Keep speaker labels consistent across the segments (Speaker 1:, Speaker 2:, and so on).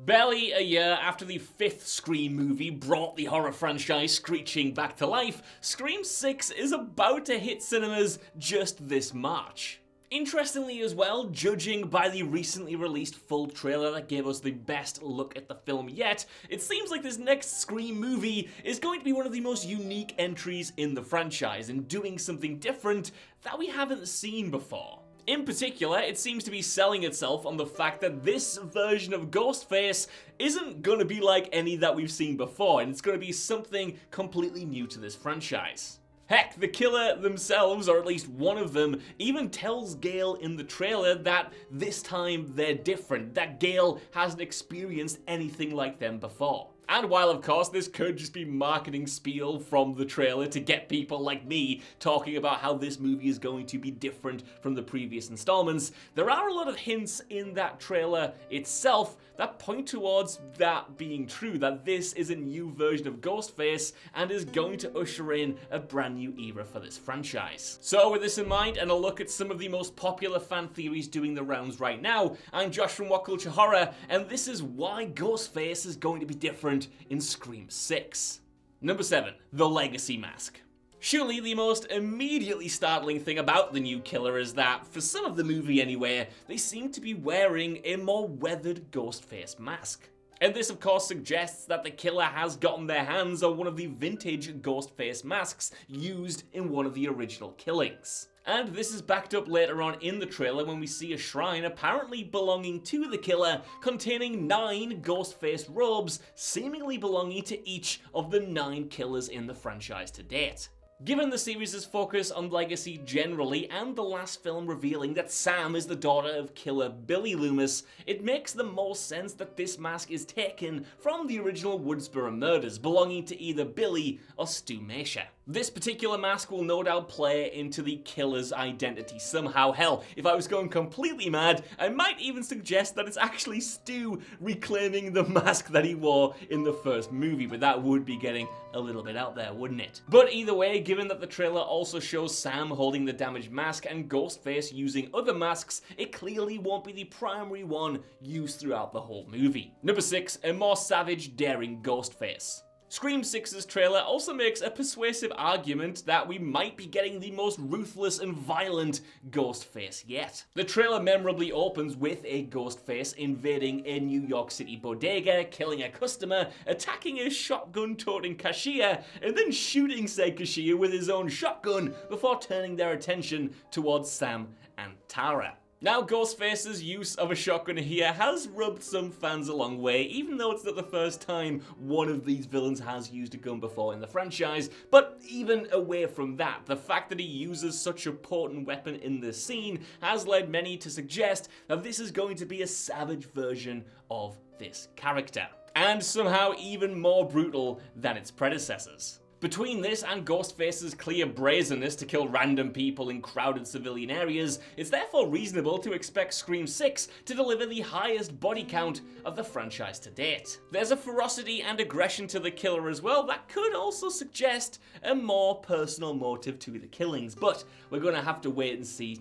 Speaker 1: Barely a year after the fifth Scream movie brought the horror franchise screeching back to life, Scream 6 is about to hit cinemas just this March. Interestingly as well, judging by the recently released full trailer that gave us the best look at the film yet, it seems like this next Scream movie is going to be one of the most unique entries in the franchise and doing something different that we haven't seen before. In particular, it seems to be selling itself on the fact that this version of Ghostface isn't gonna be like any that we've seen before, and it's gonna be something completely new to this franchise. Heck, the killer themselves, or at least one of them, even tells Gale in the trailer that this time they're different, that Gale hasn't experienced anything like them before. And while of course this could just be marketing spiel from the trailer to get people like me talking about how this movie is going to be different from the previous installments, there are a lot of hints in that trailer itself that point towards that being true, that this is a new version of Ghostface and is going to usher in a brand new era for this franchise. So with this in mind and a look at some of the most popular fan theories doing the rounds right now, I'm Josh from What Culture Horror, and this is why Ghostface is going to be different in Scream 6. Number 7. The Legacy Mask. Surely the most immediately startling thing about the new killer is that, for some of the movie anyway, they seem to be wearing a more weathered Ghostface mask. And this of course suggests that the killer has gotten their hands on one of the vintage Ghostface masks used in one of the original killings. And this is backed up later on in the trailer when we see a shrine apparently belonging to the killer containing 9 Ghostface robes seemingly belonging to each of the 9 killers in the franchise to date. Given the series' focus on legacy generally, and the last film revealing that Sam is the daughter of killer Billy Loomis, it makes the most sense that this mask is taken from the original Woodsboro murders, belonging to either Billy or Stu Macia. This particular mask will no doubt play into the killer's identity somehow. Hell, if I was going completely mad, I might even suggest that it's actually Stu reclaiming the mask that he wore in the first movie, but that would be getting a little bit out there, wouldn't it? But either way, given that the trailer also shows Sam holding the damaged mask and Ghostface using other masks, it clearly won't be the primary one used throughout the whole movie. Number 6, a more savage, daring Ghostface. Scream 6's trailer also makes a persuasive argument that we might be getting the most ruthless and violent Ghostface yet. The trailer memorably opens with a Ghostface invading a New York City bodega, killing a customer, attacking a shotgun-toting cashier, and then shooting said cashier with his own shotgun before turning their attention towards Sam and Tara. Now, Ghostface's use of a shotgun here has rubbed some fans a long way, even though it's not the first time one of these villains has used a gun before in the franchise. But even away from that, the fact that he uses such a potent weapon in this scene has led many to suggest that this is going to be a savage version of this character, and somehow even more brutal than its predecessors. Between this and Ghostface's clear brazenness to kill random people in crowded civilian areas, it's therefore reasonable to expect Scream 6 to deliver the highest body count of the franchise to date. There's a ferocity and aggression to the killer as well that could also suggest a more personal motive to the killings, but we're gonna have to wait and see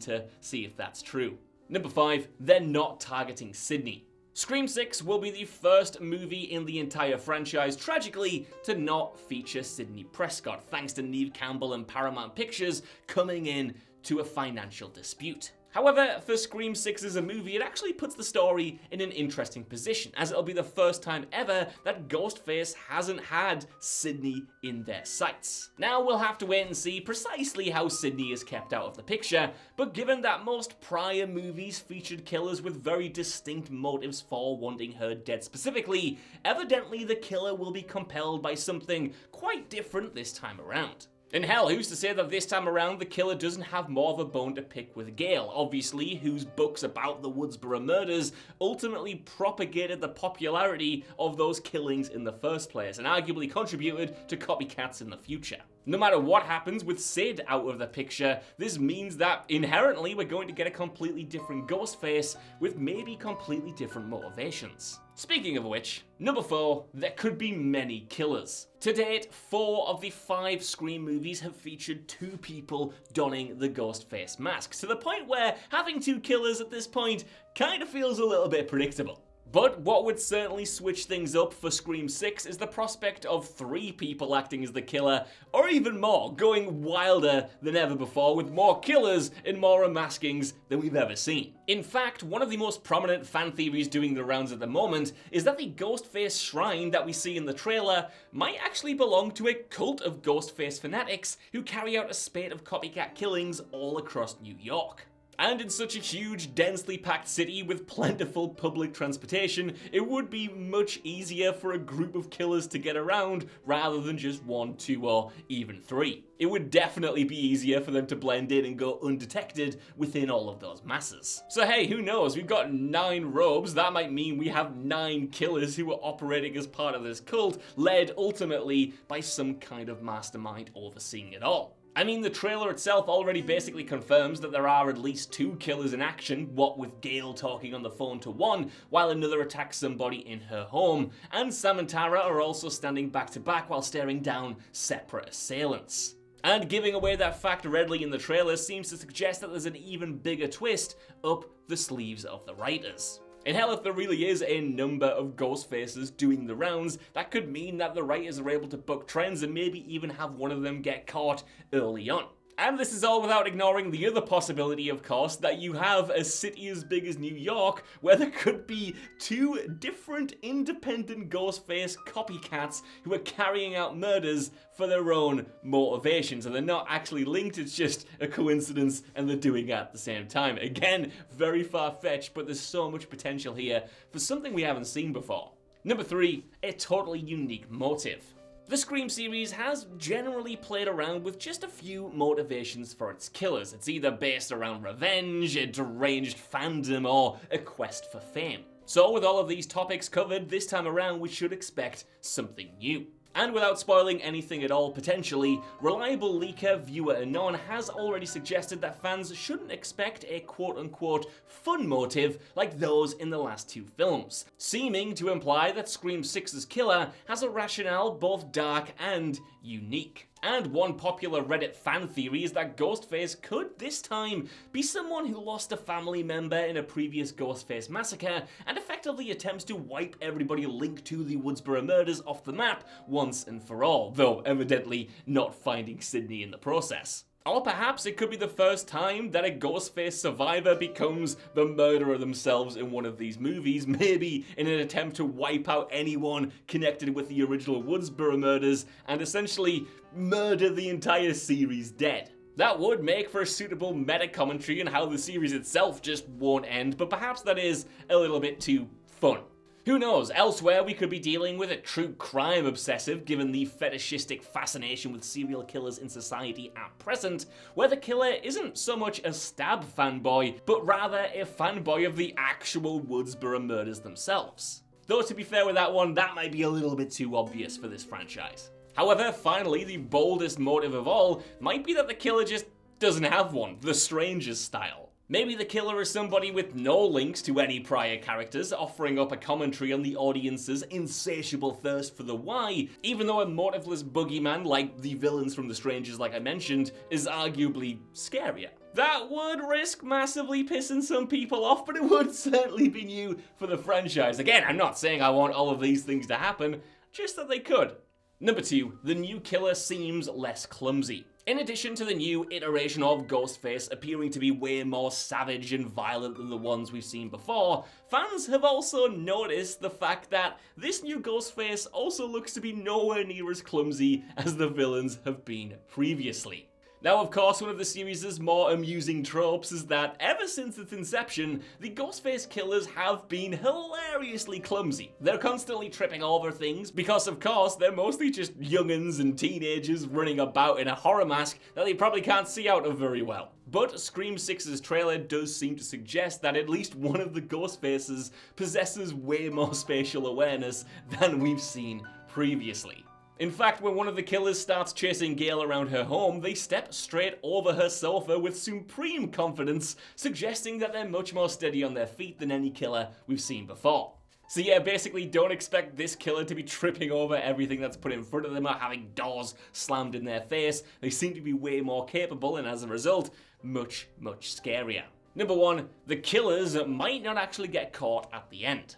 Speaker 1: if that's true. Number 5, they're not targeting Sydney. Scream 6 will be the first movie in the entire franchise, tragically, to not feature Sidney Prescott, thanks to Neve Campbell and Paramount Pictures coming in to a financial dispute. However, for Scream 6 as a movie, it actually puts the story in an interesting position, as it'll be the first time ever that Ghostface hasn't had Sidney in their sights. Now, we'll have to wait and see precisely how Sidney is kept out of the picture, but given that most prior movies featured killers with very distinct motives for wanting her dead specifically, evidently the killer will be compelled by something quite different this time around. And hell, who's to say that this time around the killer doesn't have more of a bone to pick with Gale, obviously, whose books about the Woodsboro murders ultimately propagated the popularity of those killings in the first place, and arguably contributed to copycats in the future. No matter what happens with Sid out of the picture, this means that inherently we're going to get a completely different Ghostface with maybe completely different motivations. Speaking of which, number 4, there could be many killers. To date, 4 of the 5 Scream movies have featured 2 people donning the Ghostface mask, to the point where having 2 killers at this point kind of feels a little bit predictable. But what would certainly switch things up for Scream 6 is the prospect of 3 people acting as the killer, or even more, going wilder than ever before with more killers and more unmaskings than we've ever seen. In fact, one of the most prominent fan theories doing the rounds at the moment is that the Ghostface shrine that we see in the trailer might actually belong to a cult of Ghostface fanatics who carry out a spate of copycat killings all across New York. And in such a huge, densely packed city with plentiful public transportation, it would be much easier for a group of killers to get around rather than just 1, 2, or even 3. It would definitely be easier for them to blend in and go undetected within all of those masses. So hey, who knows? We've got 9 robes. That might mean we have 9 killers who are operating as part of this cult, led ultimately by some kind of mastermind overseeing it all. I mean, the trailer itself already basically confirms that there are at least 2 killers in action, what with Gail talking on the phone to one, while another attacks somebody in her home, and Sam and Tara are also standing back to back while staring down separate assailants. And giving away that fact readily in the trailer seems to suggest that there's an even bigger twist up the sleeves of the writers. And hell, if there really is a number of ghost faces doing the rounds, that could mean that the writers are able to book trends and maybe even have one of them get caught early on. And this is all without ignoring the other possibility, of course, that you have a city as big as New York where there could be 2 different independent Ghostface copycats who are carrying out murders for their own motivations, and they're not actually linked, it's just a coincidence and they're doing it at the same time. Again, very far-fetched, but there's so much potential here for something we haven't seen before. Number 3, a totally unique motive. The Scream series has generally played around with just a few motivations for its killers. It's either based around revenge, a deranged fandom, or a quest for fame. So with all of these topics covered, this time around we should expect something new. And without spoiling anything at all potentially, reliable leaker Viewer Anon has already suggested that fans shouldn't expect a quote-unquote fun motive like those in the last 2 films, seeming to imply that Scream 6's killer has a rationale both dark and unique. And one popular Reddit fan theory is that Ghostface could this time be someone who lost a family member in a previous Ghostface massacre and effectively attempts to wipe everybody linked to the Woodsboro murders off the map once and for all, though evidently not finding Sydney in the process. Or perhaps it could be the first time that a Ghostface survivor becomes the murderer themselves in one of these movies, maybe in an attempt to wipe out anyone connected with the original Woodsboro murders and essentially murder the entire series dead. That would make for a suitable meta commentary on how the series itself just won't end, but perhaps that is a little bit too fun. Who knows, elsewhere we could be dealing with a true crime obsessive given the fetishistic fascination with serial killers in society at present, where the killer isn't so much a stab fanboy, but rather a fanboy of the actual Woodsboro murders themselves. Though to be fair with that one, that might be a little bit too obvious for this franchise. However, finally, the boldest motive of all might be that the killer just doesn't have one, the Stranger's style. Maybe the killer is somebody with no links to any prior characters, offering up a commentary on the audience's insatiable thirst for the why, even though a motiveless boogeyman like the villains from The Strangers like I mentioned is arguably scarier. That would risk massively pissing some people off, but it would certainly be new for the franchise. Again, I'm not saying I want all of these things to happen, just that they could. Number 2, the new killer seems less clumsy. In addition to the new iteration of Ghostface appearing to be way more savage and violent than the ones we've seen before, fans have also noticed the fact that this new Ghostface also looks to be nowhere near as clumsy as the villains have been previously. Now, of course, one of the series' more amusing tropes is that ever since its inception, the Ghostface killers have been hilariously clumsy. They're constantly tripping over things because, of course, they're mostly just young'uns and teenagers running about in a horror mask that they probably can't see out of very well. But Scream 6's trailer does seem to suggest that at least one of the Ghostfaces possesses way more spatial awareness than we've seen previously. In fact, when one of the killers starts chasing Gail around her home, they step straight over her sofa with supreme confidence, suggesting that they're much more steady on their feet than any killer we've seen before. So yeah, basically don't expect this killer to be tripping over everything that's put in front of them or having doors slammed in their face. They seem to be way more capable and as a result, much, much scarier. Number 1, the killers might not actually get caught at the end.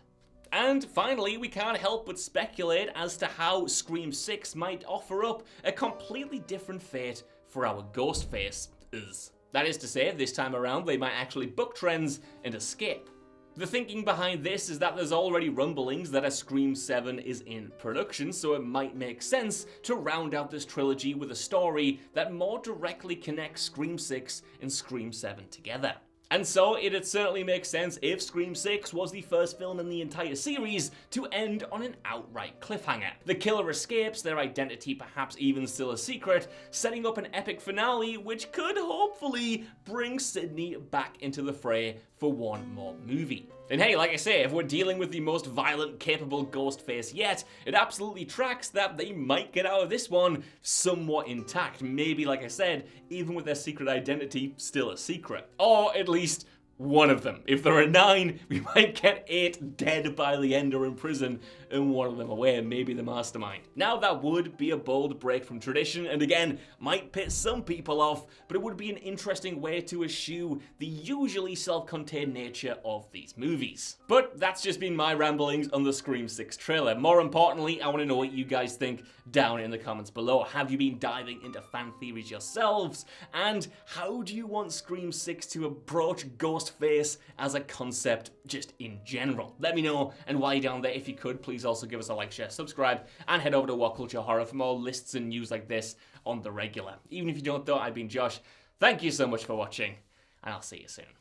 Speaker 1: And finally, we can't help but speculate as to how Scream 6 might offer up a completely different fate for our Ghostface. That is to say, this time around, they might actually buck trends and escape. The thinking behind this is that there's already rumblings that a Scream 7 is in production, so it might make sense to round out this trilogy with a story that more directly connects Scream 6 and Scream 7 together. And so it'd certainly make sense if Scream 6 was the first film in the entire series to end on an outright cliffhanger. The killer escapes, their identity perhaps even still a secret, setting up an epic finale which could hopefully bring Sidney back into the fray for one more movie. And hey, like I say, if we're dealing with the most violent, capable Ghostface yet, it absolutely tracks that they might get out of this one somewhat intact. Maybe, like I said, even with their secret identity still a secret. Or at least one of them. If there are 9, we might get 8 dead by the end or in prison, and one of them away, maybe the mastermind. Now that would be a bold break from tradition, and again, might piss some people off, but it would be an interesting way to eschew the usually self-contained nature of these movies. But that's just been my ramblings on the Scream 6 trailer. More importantly, I want to know what you guys think down in the comments below. Have you been diving into fan theories yourselves? And how do you want Scream 6 to approach Ghostface as a concept just in general? Let me know, and while you're down there, if you could, please also give us a like, share, subscribe, and head over to What Culture Horror for more lists and news like this on the regular. Even if you don't though, I've been Josh. Thank you so much for watching, and I'll see you soon.